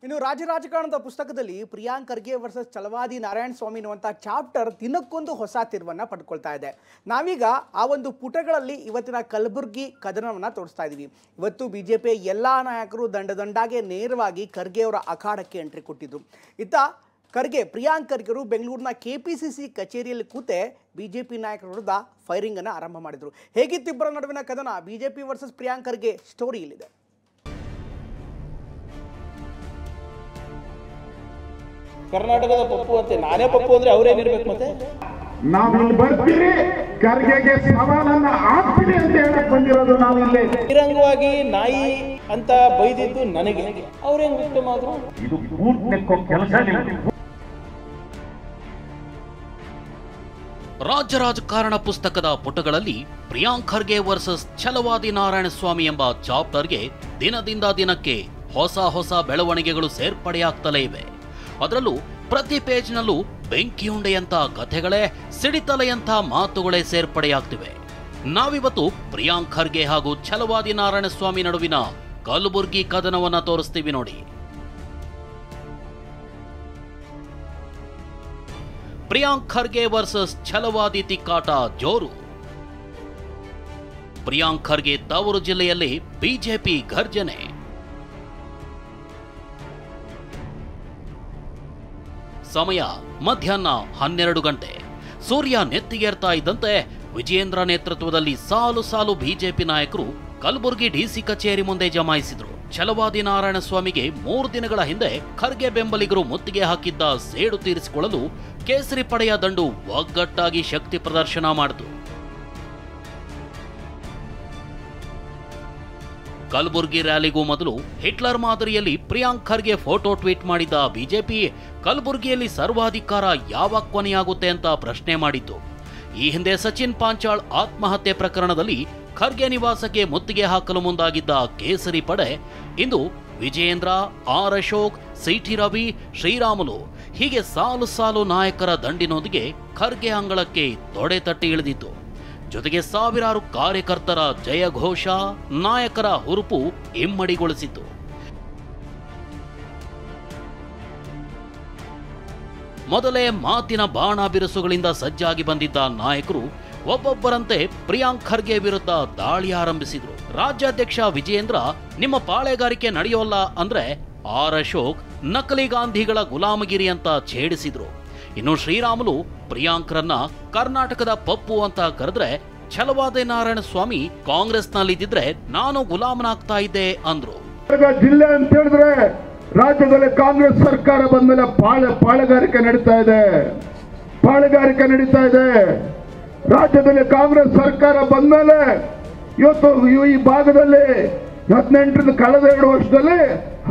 ಇನ್ನು ರಾಜಕಾರಣದ ಪುಸ್ತಕದಲ್ಲಿ ಪ್ರಿಯಾಂಕ್ ಖರ್ಗೆ ವರ್ಸಸ್ ಛಲವಾದಿ ನಾರಾಯಣ ಸ್ವಾಮಿ ಅನ್ನುವಂಥ ಚಾಪ್ಟರ್ ದಿನಕ್ಕೊಂದು ಹೊಸ ತಿರುವನ್ನು ಪಡ್ಕೊಳ್ತಾ ಇದೆ. ನಾವೀಗ ಆ ಒಂದು ಪುಟಗಳಲ್ಲಿ ಇವತ್ತಿನ ಕಲಬುರ್ಗಿ ಕದನವನ್ನು ತೋರಿಸ್ತಾ ಇದ್ದೀವಿ. ಇವತ್ತು ಬಿಜೆಪಿ ಎಲ್ಲ ನಾಯಕರು ದಂಡಾಗೆ ನೇರವಾಗಿ ಖರ್ಗೆ ಅವರ ಅಖಾಡಕ್ಕೆ ಎಂಟ್ರಿ ಕೊಟ್ಟಿದ್ರು. ಇತ್ತ ಪ್ರಿಯಾಂಕ್ ಖರ್ಗೆರು ಬೆಂಗಳೂರಿನ ಕೆಪಿಸಿಸಿ ಕಚೇರಿಯಲ್ಲಿ ಕೂತೆ ಬಿಜೆಪಿ ನಾಯಕರ ವಿರುದ್ಧ ಫೈರಿಂಗ್ ಅನ್ನು ಆರಂಭ ಮಾಡಿದ್ರು. ಹೇಗಿತ್ತು ಇಬ್ಬರ ನಡುವಿನ ಕದನ? BJP versus Priyank Kharge story ಇಲ್ಲಿದೆ. ಕರ್ನಾಟಕದ ಪಪ್ಪು ಅಂತೆ ನಾನೇ ಪಪ್ಪು ಅಂದ್ರೆ ಅವರೇನಿರ್ಬೇಕು ಮತ್ತೆ ನಾವಿಲ್ಲಿ ಬರ್ತೀರಿ ಖರ್ಗೆಗೆ ಸವಾಲನ್ನ ಹಾಕ್ತೀರಿ ಅಂತ ಹೇಳಕ್ ಬಂದಿರೋದು. ನಾವಿಲ್ಲಿ ಬಹಿರಂಗವಾಗಿ ನಾಯಿ ಅಂತ ಬೈದಿದ್ದು ನನಗೆ, ಅವ್ರೇನ್ ವಿಕ್ಟಿಮ್ ಆದ್ರು. ಇದು ಬೂಟ್ ನೆಕ್ಕೋ ಕೆಲಸ. ರಾಜಕಾರಣ ಪುಸ್ತಕದ ಪುಟಗಳಲ್ಲಿ ಪ್ರಿಯಾಂಕ್ ಖರ್ಗೆ ವರ್ಸಸ್ ಛಲವಾದಿ ನಾರಾಯಣ ಸ್ವಾಮಿ ಎಂಬ ಚಾಪ್ಟರ್ಗೆ ದಿನದಿಂದ ದಿನಕ್ಕೆ ಹೊಸ ಬೆಳವಣಿಗೆಗಳು ಸೇರ್ಪಡೆಯಾಗ್ತಲೇ ಇವೆ. ಅದರಲ್ಲೂ ಪ್ರತಿ ಪೇಜ್ನಲ್ಲೂ ಬೆಂಕಿಯುಂಡೆಯಂಥ ಕಥೆಗಳೇ, ಸಿಡಿತಲೆಯಂಥ ಮಾತುಗಳೇ ಸೇರ್ಪಡೆಯಾಗ್ತಿವೆ. ನಾವಿವತ್ತು ಪ್ರಿಯಾಂಕ್ ಖರ್ಗೆ ಹಾಗೂ ಛಲವಾದಿ ನಾರಾಯಣ ಸ್ವಾಮಿ ನಡುವಿನ ಕಲಬುರ್ಗಿ ಕದನವನ್ನ ತೋರಿಸ್ತೀವಿ ನೋಡಿ. ಪ್ರಿಯಾಂಕ್ ಖರ್ಗೆ ವರ್ಸಸ್ ಛಲವಾದಿ ತಿಕ್ಕಾಟ ಜೋರು. ಪ್ರಿಯಾಂಕ್ ಖರ್ಗೆ ತವರು ಜಿಲ್ಲೆಯಲ್ಲಿ ಬಿಜೆಪಿ ಘರ್ಜನೆ. ಸಮಯ ಮಧ್ಯಾಹ್ನ 12 ಗಂಟೆ. ಸೂರ್ಯ ನೆತ್ತಿಗೇರ್ತಾ ಇದ್ದಂತೆ ವಿಜಯೇಂದ್ರ ನೇತೃತ್ವದಲ್ಲಿ ಸಾಲು ಬಿಜೆಪಿ ನಾಯಕರು ಕಲಬುರ್ಗಿ ಡಿಸಿ ಕಚೇರಿ ಮುಂದೆ ಜಮಾಯಿಸಿದ್ರು. ಛಲವಾದಿ ನಾರಾಯಣ ಸ್ವಾಮಿಗೆ 3 ದಿನಗಳ ಹಿಂದೆ ಖರ್ಗೆ ಬೆಂಬಲಿಗರು ಮುತ್ತಿಗೆ ಹಾಕಿದ್ದ ಸೇಡು ತೀರಿಸಿಕೊಳ್ಳಲು ಕೇಸರಿ ಪಡೆಯ ದಂಡು ಒಗ್ಗಟ್ಟಾಗಿ ಶಕ್ತಿ ಪ್ರದರ್ಶನ ಮಾಡಿತು. ಕಲಬುರ್ಗಿ ರ್ಯಾಲಿಗೂ ಮೊದಲು ಹಿಟ್ಲರ್ ಮಾದರಿಯಲ್ಲಿ ಪ್ರಿಯಾಂಕ್ ಖರ್ಗೆ ಫೋಟೋ ಟ್ವೀಟ್ ಮಾಡಿದ್ದ ಬಿಜೆಪಿ ಕಲಬುರ್ಗಿಯಲ್ಲಿ ಸರ್ವಾಧಿಕಾರ ಯಾವಾಗ ಕೊನೆಯಾಗುತ್ತೆ ಅಂತ ಪ್ರಶ್ನೆ ಮಾಡಿತ್ತು. ಈ ಹಿಂದೆ ಸಚಿನ್ ಪಾಂಚಾಳ್ ಆತ್ಮಹತ್ಯೆ ಪ್ರಕರಣದಲ್ಲಿ ಖರ್ಗೆ ನಿವಾಸಕ್ಕೆ ಮುತ್ತಿಗೆ ಹಾಕಲು ಮುಂದಾಗಿದ್ದ ಕೇಸರಿ ಪಡೆ ಇಂದು ವಿಜಯೇಂದ್ರ, ಆರ್ ಅಶೋಕ್, ಸಿಟಿ ರವಿ, ಶ್ರೀರಾಮುಲು ಹೀಗೆ ಸಾಲು ನಾಯಕರ ದಂಡಿನೊಂದಿಗೆ ಖರ್ಗೆ ಅಂಗಳಕ್ಕೆ ತೊಡೆ ತಟ್ಟಿ ಇಳಿದಿತ್ತು. ಜೊತೆಗೆ ಸಾವಿರಾರು ಕಾರ್ಯಕರ್ತರ ಜಯಘೋಷ ನಾಯಕರ ಹುರುಪು ಇಮ್ಮಡಿಗೊಳಿಸಿತು. ಮೊದಲೇ ಮಾತಿನ ಬಾಣ ಬಿರುಸುಗಳಿಂದ ಸಜ್ಜಾಗಿ ಬಂದಿದ್ದ ನಾಯಕರು ಒಬ್ಬೊಬ್ಬರಂತೆ ಪ್ರಿಯಾಂಕ್ ಖರ್ಗೆ ವಿರುದ್ಧ ದಾಳಿ ಆರಂಭಿಸಿದ್ರು. ರಾಜ್ಯಾಧ್ಯಕ್ಷ ವಿಜಯೇಂದ್ರ ನಿಮ್ಮ ಪಾಳೆಗಾರಿಕೆ ನಡೆಯೋಲ್ಲ ಅಂದ್ರೆ ಆರ್ ಅಶೋಕ್ ನಕಲಿ ಗಾಂಧಿಗಳ ಗುಲಾಮಗಿರಿ ಅಂತ ಛೇಡಿಸಿದ್ರು. ಇನ್ನು ಶ್ರೀರಾಮುಲು ಪ್ರಿಯಾಂಕ್ರನ್ನ ಕರ್ನಾಟಕದ ಪಪ್ಪು ಅಂತ ಕರೆದ್ರೆ ಛಲವಾದಿ ನಾರಾಯಣ ಸ್ವಾಮಿ ಕಾಂಗ್ರೆಸ್ನಲ್ಲಿದ್ದಿದ್ರೆ ನಾನು ಗುಲಾಮನಾಗ್ತಾ ಇದ್ದೆ ಅಂದ್ರು. ಜಿಲ್ಲೆ ಅಂತ ಹೇಳಿದ್ರೆ ರಾಜ್ಯದಲ್ಲಿ ಕಾಂಗ್ರೆಸ್ ಸರ್ಕಾರ ಬಂದ್ಮೇಲೆ ಪಾಳೆಗಾರಿಕೆ ನಡೀತಾ ಇದೆ. ರಾಜ್ಯದಲ್ಲಿ ಕಾಂಗ್ರೆಸ್ ಸರ್ಕಾರ ಬಂದ್ಮೇಲೆ ಇವತ್ತು ಈ ಭಾಗದಲ್ಲಿ 18 ಕಳೆದ 2 ವರ್ಷದಲ್ಲಿ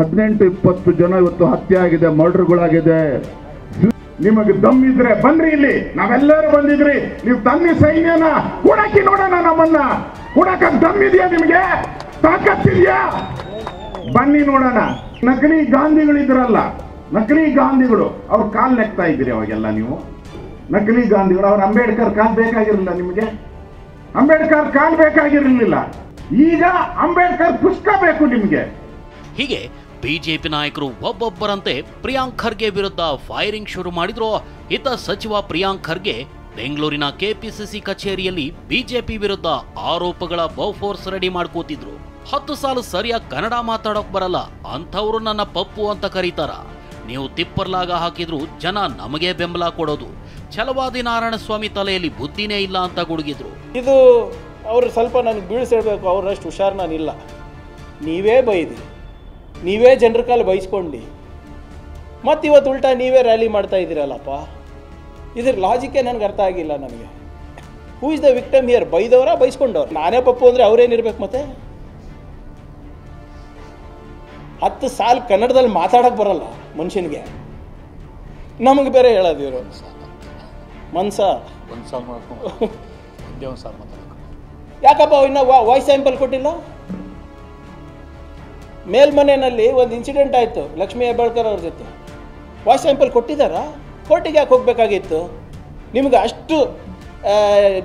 18-20 ಜನ ಇವತ್ತು ಹತ್ಯೆ ಆಗಿದೆ, ಮರ್ಡರ್ಗಳಾಗಿದೆ. ನಿಮಗೆ ದಮ್ ಇದ್ರೆ ಬನ್ರಿ, ಇಲ್ಲಿ ನಾವೆಲ್ಲರೂ ಬಂದಿದ್ರಿ. ನೀವು ತನ್ನಿ ಸೈನ್ಯನ ಕೂಡಾಕಿ ನೋಡೋಣ, ನಮ್ಮನ್ನ ಕೂಡಾಕ ದಮ್ ಇದೆಯಾ, ನಿಮ್ಗೆ ತಾಕತ್ತಿದ್ಯಾ? ಬನ್ನಿ ನೋಡೋಣ. ನಕಲಿ ಗಾಂಧಿಗಳಿದ್ರಲ್ಲ, ನಕಲಿ ಗಾಂಧಿಗಳು ಅವ್ರ ಕಾಲ್ ನೆಕ್ತಾ ಇದ್ದೀರಿ ಅವಾಗೆಲ್ಲ ನೀವು. ನಕಲಿ ಗಾಂಧಿಗಳು, ಅವ್ರ ಅಂಬೇಡ್ಕರ್ ಕಾಲ್ ಬೇಕಾಗಿರಲಿಲ್ಲ ನಿಮಗೆ, ಅಂಬೇಡ್ಕರ್ ಕಾಲ್ ಬೇಕಾಗಿರಲಿಲ್ಲ. ಈಗ ಅಂಬೇಡ್ಕರ್ ಪುಸ್ತಕ ಬೇಕು ನಿಮ್ಗೆ. ಹೀಗೆ ಬಿಜೆಪಿ ನಾಯಕರು ಒಬ್ಬೊಬ್ಬರಂತೆ ಪ್ರಿಯಾಂಕ್ ಖರ್ಗೆ ವಿರುದ್ಧ ಫೈರಿಂಗ್ ಶುರು ಮಾಡಿದ್ರು. ಇತ್ತ ಸಚಿವ ಪ್ರಿಯಾಂಕ್ ಖರ್ಗೆ ಬೆಂಗಳೂರಿನ ಕೆಪಿಸಿಸಿ ಕಚೇರಿಯಲ್ಲಿ ಬಿಜೆಪಿ ವಿರುದ್ಧ ಆರೋಪಗಳ ಬಹುಫೋರ್ಸ್ ರೆಡಿ ಮಾಡ್ಕೋತಿದ್ರು. 10 ಸಾಲು ಸರಿಯಾಗಿ ಕನ್ನಡ ಮಾತಾಡೋಕ್ ಬರಲ್ಲ ಅಂಥವ್ರು ನನ್ನ ಪಪ್ಪು ಅಂತ ಕರೀತಾರ. ನೀವು ತಿಪ್ಪರ್ಲಾಗ ಹಾಕಿದ್ರು ಜನ ನಮಗೆ ಬೆಂಬಲ ಕೊಡೋದು. ಛಲವಾದಿ ನಾರಾಯಣ ಸ್ವಾಮಿ ತಲೆಯಲ್ಲಿ ಬುದ್ಧಿನೇ ಇಲ್ಲ ಅಂತ ಗುಡುಗಿದ್ರು. ಇದು ಅವ್ರು ಸ್ವಲ್ಪ ನನಗೆ ಬೀಳ್ಸಿಡ್ಬೇಕು, ಅವ್ರಷ್ಟು ಹುಷಾರ್ ನಾನಿಲ್ಲ. ನೀವೇ ಬೈದಿ, ನೀವೇ ಜನರ ಕಾಲ ಬೈಸ್ಕೊಂಡು ಮತ್ತಿವತ್ತು ಉಲ್ಟಾ ನೀವೇ ರ್ಯಾಲಿ ಮಾಡ್ತಾ ಇದ್ದೀರಲ್ಲಪ್ಪ. ಇದ್ರ ಲಾಜಿಕ್ಕೇ ನನಗೆ ಅರ್ಥ ಆಗಿಲ್ಲ. ನನಗೆ who is the victim here? ಬೈದವರ ಬೈಸ್ಕೊಂಡವ್ರು? ನಾನೇ ಪಪ್ಪು ಅಂದರೆ ಅವರೇನಿರ್ಬೇಕು ಮತ್ತೆ? 10 ಸಾಲು ಕನ್ನಡದಲ್ಲಿ ಮಾತಾಡೋಕೆ ಬರಲ್ಲ ಮನುಷ್ಯನಿಗೆ, ನಮಗೆ ಬೇರೆ ಹೇಳೋದು ಇವರು ಯಾಕಪ್ಪ ಇನ್ನು ವಾಯ್ಸ್ ಸ್ಯಾಂಪಲ್ ಕೊಟ್ಟಿಲ್ಲ? ಮೇಲ್ಮನೆಯಲ್ಲಿ ಒಂದು ಇನ್ಸಿಡೆಂಟ್ ಆಯಿತು ಲಕ್ಷ್ಮೀ ಹೆಬ್ಬಾಳ್ಕರ್ ಅವ್ರ ಜೊತೆ. ವಾಯ್ಸ್ ಸ್ಯಾಂಪಲ್ ಕೊಟ್ಟಿದ್ದಾರಾ? ಕೋರ್ಟಿಗೆ ಯಾಕೆ ಹೋಗ್ಬೇಕಾಗಿತ್ತು? ನಿಮ್ಗೆ ಅಷ್ಟು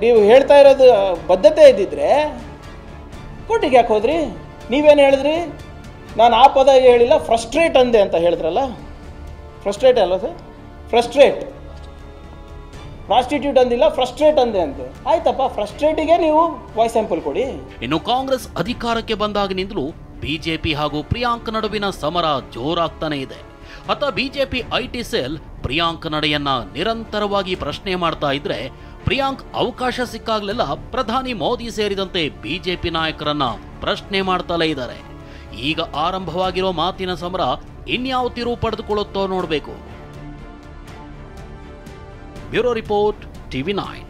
ನೀವು ಹೇಳ್ತಾ ಇರೋದು ಬದ್ಧತೆ ಇದ್ದಿದ್ರೆ ಕೋರ್ಟಿಗೆ ಯಾಕೆ ಹೋದ್ರಿ? ನೀವೇನು ಹೇಳಿದ್ರಿ? ನಾನು ಆ ಪದ ಹೇಳಿಲ್ಲ, ಫ್ರಸ್ಟ್ರೇಟ್ ಅಂದೆ ಅಂತ ಹೇಳಿದ್ರಲ್ಲ, ಫ್ರಸ್ಟ್ರೇಟ್ ಅಲ್ಲ ಸರ್, ಫ್ರಸ್ಟ್ರೇಟ್, ಪ್ರಾಸ್ಟಿಟ್ಯೂಟ್ ಅಂದಿಲ್ಲ, ಫ್ರಸ್ಟ್ರೇಟ್ ಅಂದೆ ಅಂತೆ. ಆಯ್ತಪ್ಪ, ಫ್ರಸ್ಟ್ರೇಟಿಗೆ ನೀವು ವಾಯ್ಸ್ ಸ್ಯಾಂಪಲ್ ಕೊಡಿ. ಇನ್ನು ಕಾಂಗ್ರೆಸ್ ಅಧಿಕಾರಕ್ಕೆ ಬಂದಾಗಿನಿಂದಲೂ ಬಿಜೆಪಿ ಹಾಗೂ ಪ್ರಿಯಾಂಕ್ ನಡುವಿನ ಸಮರ ಜೋರಾಗ್ತಾನೆ ಇದೆ. ಅತ್ತ ಬಿಜೆಪಿ ಐಟಿ ಸೆಲ್ ಪ್ರಿಯಾಂಕ್ ನಡೆಯನ್ನ ನಿರಂತರವಾಗಿ ಪ್ರಶ್ನೆ ಮಾಡ್ತಾ ಇದ್ರೆ, ಪ್ರಿಯಾಂಕ್ ಅವಕಾಶ ಸಿಕ್ಕಾಗ್ಲೆಲ್ಲ ಪ್ರಧಾನಿ ಮೋದಿ ಸೇರಿದಂತೆ ಬಿಜೆಪಿ ನಾಯಕರನ್ನ ಪ್ರಶ್ನೆ ಮಾಡ್ತಲೇ ಇದ್ದಾರೆ. ಈಗ ಆರಂಭವಾಗಿರೋ ಮಾತಿನ ಸಮರ ಇನ್ಯಾವ ತಿರುವು ಪಡೆದುಕೊಳ್ಳುತ್ತೋ ನೋಡಬೇಕು. Bureau report, TV9.